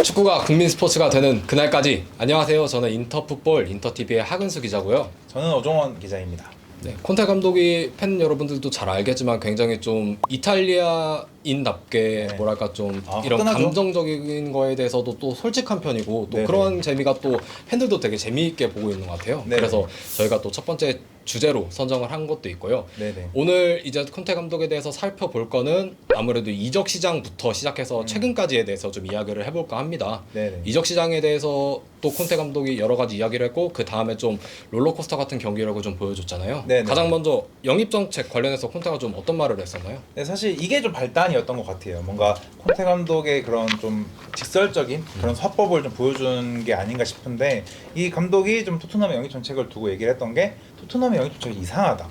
축구가 국민 스포츠가 되는 그날까지. 안녕하세요. 저는 인터풋볼 인터TV의 하근수 기자고요. 저는 어종원 기자입니다. 네, 콘테 감독이 팬 여러분들도 잘 알겠지만 굉장히 좀 이탈리아인답게 네. 뭐랄까 좀 이런 화끈하죠. 감정적인 거에 대해서도 또 솔직한 편이고 또 네네. 그런 재미가 또 팬들도 되게 재미있게 보고 있는 것 같아요. 네네. 그래서 저희가 또 첫 번째 주제로 선정을 한 것도 있고요. 네네. 오늘 이제 콘테 감독에 대해서 살펴볼 거는 아무래도 이적 시장부터 시작해서 최근까지에 대해서 좀 이야기를 해볼까 합니다. 네네. 이적 시장에 대해서 또 콘테 감독이 여러 가지 이야기를 했고 그 다음에 좀 롤러코스터 같은 경기라고 좀 보여줬잖아요. 네네. 가장 먼저 영입 정책 관련해서 콘테가 좀 어떤 말을 했었나요? 네, 사실 이게 좀 발단이었던 것 같아요. 뭔가 콘테 감독의 그런 좀 직설적인 그런 화법을 좀 보여준 게 아닌가 싶은데 이 감독이 좀 토트넘의 영입 정책을 두고 얘기를 했던 게 토트넘의 영입 정책이 이상하다.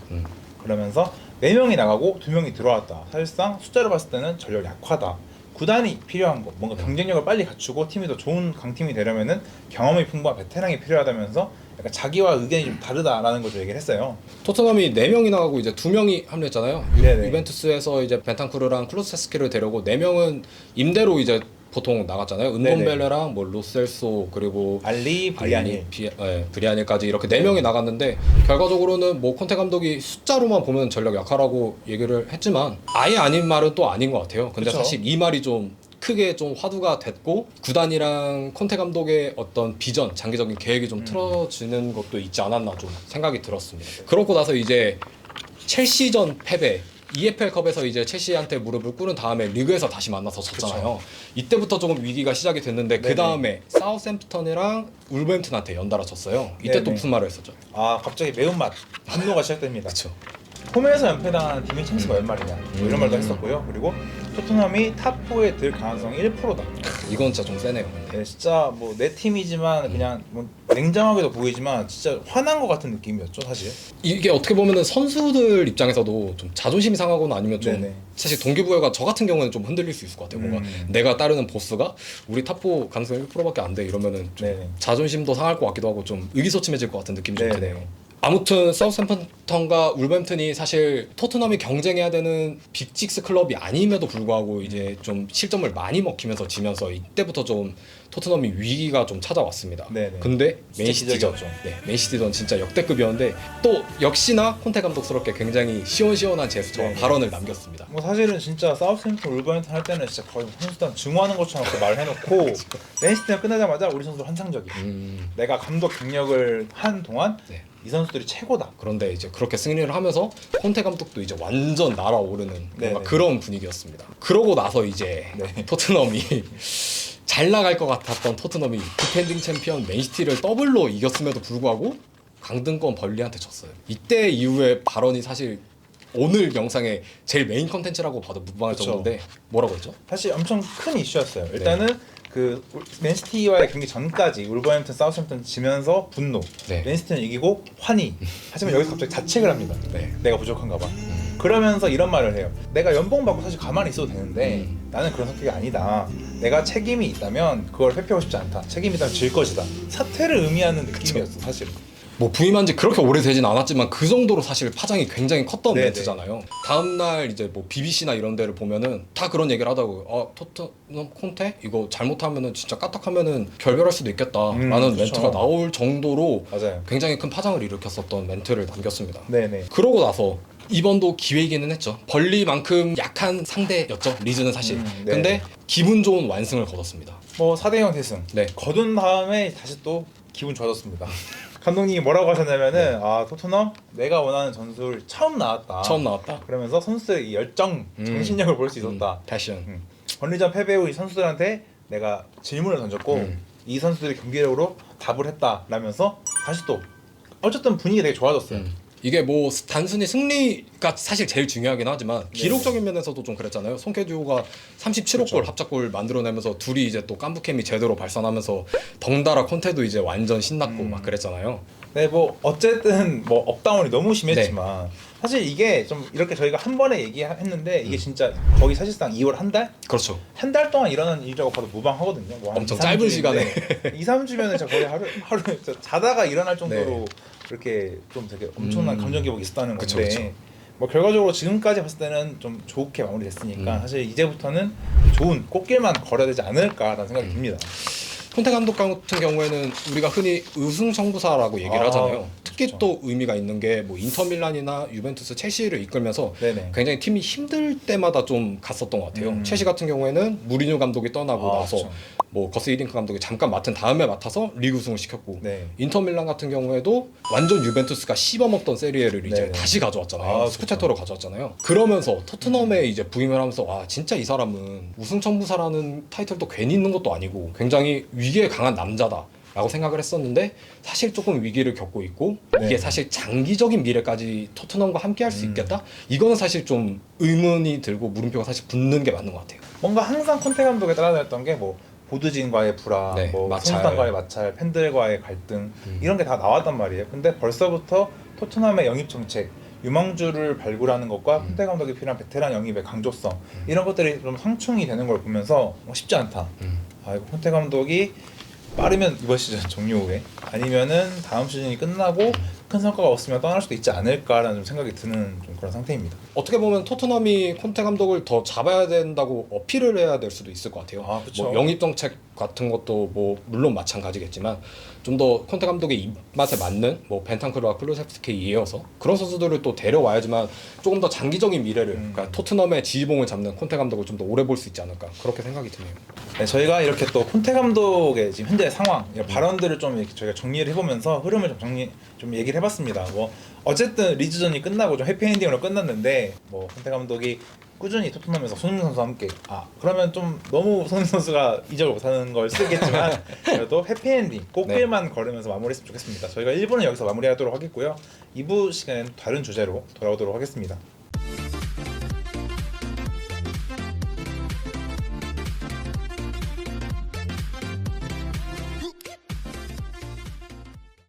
그러면서 4명이 나가고 2명이 들어왔다. 사실상 숫자로 봤을 때는 전력 약화다. 구단이 필요한 거, 뭔가 경쟁력을 빨리 갖추고 팀이 더 좋은 강팀이 되려면은 경험이 풍부한 베테랑이 필요하다면서 약간 자기와 의견이 좀 다르다라는 걸 좀 얘기를 했어요. 토트넘이 4명이 나가고 이제 2명이 합류했잖아요. 네네. 유벤투스에서 이제 벤탄쿠르랑 클루세스키를 데려고 4명은 임대로 이제 보통 나갔잖아요. 네네. 은돈벨레랑 뭐 로셀소 그리고 알리, 브리아닐. 브리아닐까지 이렇게 4명이 나갔는데 결과적으로는 뭐 콘테 감독이 숫자로만 보면 전력 약하라고 얘기를 했지만 아예 아닌 말은 또 아닌 것 같아요. 근데 그쵸. 사실 이 말이 좀 크게 좀 화두가 됐고 구단이랑 콘테 감독의 어떤 비전, 장기적인 계획이 좀 틀어지는 것도 있지 않았나 좀 생각이 들었습니다. 그러고 나서 이제 첼시전 패배, EFL컵에서 이제 첼시한테 무릎을 꿇은 다음에 리그에서 다시 만나서 졌잖아요. 이때부터 조금 위기가 시작이 됐는데 그 네네. 다음에 사우샘프턴이랑 울버햄튼한테 연달아 졌어요. 이때 또 네네. 무슨 말을 했었죠? 아, 갑자기 매운맛, 분노가 시작됩니다. 그렇죠. 홈에서 연패당하는 팀이 챔스가 웬 말이냐 뭐 이런 말도 했었고요. 그리고 토트넘이 탑4에 들 가능성이 1%다. 이건 진짜 좀 세네요. 근데. 네, 진짜 뭐 내 팀이지만 그냥 뭐 냉정하게도 보이지만 진짜 화난 것 같은 느낌이었죠 사실. 이게 어떻게 보면은 선수들 입장에서도 좀 자존심이 상하거나 아니면 좀 네네. 사실 동기부여가 저 같은 경우는 좀 흔들릴 수 있을 것 같아요. 뭔가 내가 따르는 보스가 우리 탑4 가능성이 1%밖에 안 돼 이러면은 좀 네네. 자존심도 상할 것 같기도 하고 좀 의기소침해질 것 같은 느낌이 좀 네네. 드네요. 아무튼 사우샘프턴과 울버햄튼이 사실 토트넘이 경쟁해야 되는 빅식스 클럽이 아님에도 불구하고 이제 좀 실점을 많이 먹히면서 지면서 이때부터 좀 토트넘이 위기가 좀 찾아왔습니다. 네네. 근데 진짜 맨시티전, 기적이었죠. 맨시티전 진짜 역대급이었는데 또 역시나 콘테 감독스럽게 굉장히 시원시원한 제스처와 네네. 발언을 남겼습니다. 뭐 사실은 진짜 사우스햄프턴 울버햄튼 할 때는 진짜 거의 선수단 증오하는 것처럼 그렇게 말을 해놓고 맨시티전 끝나자마자 우리 선수들 환상적이야. 내가 감독 경력을 한 동안 네. 이 선수들이 최고다. 그런데 이제 그렇게 승리를 하면서 콘테 감독도 이제 완전 날아오르는 뭔가 네네. 그런 분위기였습니다. 그러고 나서 이제 네. 토트넘이 잘 나갈 것 같았던 토트넘이 디펜딩 챔피언 맨시티를 더블로 이겼음에도 불구하고 강등권 벌리한테 졌어요. 이때 이후에 발언이 사실 오늘 영상의 제일 메인 컨텐츠라고 봐도 무방할 그쵸. 정도인데 뭐라고 했죠? 사실 엄청 큰 이슈였어요. 일단은 그 맨시티와의 경기 전까지 울버햄튼, 사우스햄튼 지면서 분노. 네. 맨시티는 이기고 환희. 하지만 여기서 갑자기 자책을 합니다. 네. 내가 부족한가 봐. 그러면서 이런 말을 해요. 내가 연봉 받고 사실 가만히 있어도 되는데 나는 그런 성격이 아니다. 내가 책임이 있다면 그걸 회피하고 싶지 않다. 책임이 있다면 질 것이다. 사퇴를 의미하는 느낌이었어 사실은. 뭐 부임한 지 그렇게 오래되진 않았지만 그 정도로 사실 파장이 굉장히 컸던 네네. 멘트잖아요. 다음날 이제 뭐 BBC나 이런 데를 보면은 다 그런 얘기를 하더라고요. 아 토트넘 콘테 이거 잘못하면은 진짜 까딱하면은 결별할 수도 있겠다라는 그쵸. 멘트가 나올 정도로 맞아요. 굉장히 큰 파장을 일으켰었던 멘트를 남겼습니다. 네네. 그러고 나서 이번도 기회이기는 했죠. 벌리만큼 약한 상대였죠. 리즈는 사실. 네. 근데 기분 좋은 완승을 거뒀습니다. 뭐 4대0 대승. 네. 거둔 다음에 다시 또 기분 좋아졌습니다. 감독님이 뭐라고 하셨냐면은 아 토트넘 내가 원하는 전술 처음 나왔다. 처음 나왔다. 그러면서 선수들의 이 열정, 정신력을 볼 수 있었다. 패션. 번리전 패배 후 이 선수들한테 내가 질문을 던졌고 이 선수들이 경기력으로 답을 했다라면서 다시 또 어쨌든 분위기가 되게 좋아졌어요. 이게 뭐 단순히 승리가 사실 제일 중요하긴 하지만 기록적인 면에서도 좀 그랬잖아요. 송케듀가 37호 그렇죠. 골 합작골 만들어내면서 둘이 이제 또 깜부캠이 제대로 발산하면서 덩달아 콘테도 이제 완전 신났고 막 그랬잖아요. 네, 뭐 어쨌든 뭐 업다운이 너무 심했지만 사실 이게 좀 이렇게 저희가 한 번에 얘기했는데 이게 진짜 거의 사실상 2월 한 달? 그렇죠. 한 달 동안 일어난 일이라고 봐도 무방하거든요. 뭐한 엄청 2, 짧은 3주인데 시간에. 2, 3주면은 진짜 거의 하루 진짜 자다가 일어날 정도로 그렇게 좀 되게 엄청난 감정 기복이 있었다는 그쵸, 건데 그쵸. 뭐 결과적으로 지금까지 봤을 때는 좀 좋게 마무리됐으니까 사실 이제부터는 좋은 꽃길만 걸어야 되지 않을까라는 생각이 듭니다. 콘테 감독 같은 경우에는 우리가 흔히 우승 청부사라고 얘기를 하잖아요. 특히 그렇죠. 또 의미가 있는 게 뭐 인터밀란이나 유벤투스, 첼시를 이끌면서 네네. 굉장히 팀이 힘들 때마다 좀 갔었던 것 같아요. 첼시 같은 경우에는 무리뉴 감독이 떠나고 나서 그렇죠. 뭐 거스 히딩크 감독이 잠깐 맡은 다음에 맡아서 리그 우승을 시켰고, 네. 인터밀란 같은 경우에도 완전 유벤투스가 씹어먹던 세리에를 이제 네네. 다시 가져왔잖아요. 그렇죠. 스쿠체토로 가져왔잖아요. 그러면서 토트넘에 이제 부임을 하면서 와 진짜 이 사람은 우승 청부사라는 타이틀도 괜히 있는 것도 아니고 굉장히 위기에 강한 남자다 라고 생각을 했었는데, 사실 조금 위기를 겪고 있고 네. 이게 사실 장기적인 미래까지 토트넘과 함께 할 수 있겠다? 이거는 사실 좀 의문이 들고 물음표가 사실 붙는 게 맞는 것 같아요. 뭔가 항상 콘테 감독에 따라다녔던 게 뭐 보드진과의 불화, 네, 뭐 마찰. 선수단과의 마찰, 팬들과의 갈등 이런 게 다 나왔단 말이에요. 근데 벌써부터 토트넘의 영입 정책, 유망주를 발굴하는 것과 콘테 감독이 필요한 베테랑 영입의 강조성 이런 것들이 좀 상충이 되는 걸 보면서 쉽지 않다. 아, 이거 콘테 감독이 빠르면 이번 시즌 종료 후에 아니면은 다음 시즌이 끝나고 큰 성과가 없으면 떠날 수도 있지 않을까라는 좀 생각이 드는 좀 그런 상태입니다. 어떻게 보면 토트넘이 콘테 감독을 더 잡아야 된다고 어필을 해야 될 수도 있을 것 같아요. 아, 그쵸. 뭐 영입 정책 같은 것도 뭐 물론 마찬가지겠지만 좀 더 콘테 감독의 입맛에 맞는 뭐 벤탄크루와 클루셉스키에 이어서 그런 선수들을 또 데려와야지만 조금 더 장기적인 미래를, 그러니까 토트넘의 지휘봉을 잡는 콘테 감독을 좀 더 오래 볼 수 있지 않을까, 그렇게 생각이 드네요. 네, 저희가 이렇게 또 콘테 감독의 지금 현재 상황, 이런 발언들을 좀 이렇게 저희가 정리를 해보면서 흐름을 좀 얘기를 해봤습니다. 뭐 어쨌든 리즈전이 끝나고 좀 해피엔딩으로 끝났는데 뭐 콘테 감독이 꾸준히 토트넘에서 손흥민 선수와 함께 그러면 좀 너무 손흥민 선수가 이적을 못하는 걸 쓰겠지만 그래도 해피엔딩 꽃길만 걸으면서 마무리했으면 좋겠습니다. 저희가 1부는 여기서 마무리하도록 하겠고요. 2부 시간에는 다른 주제로 돌아오도록 하겠습니다.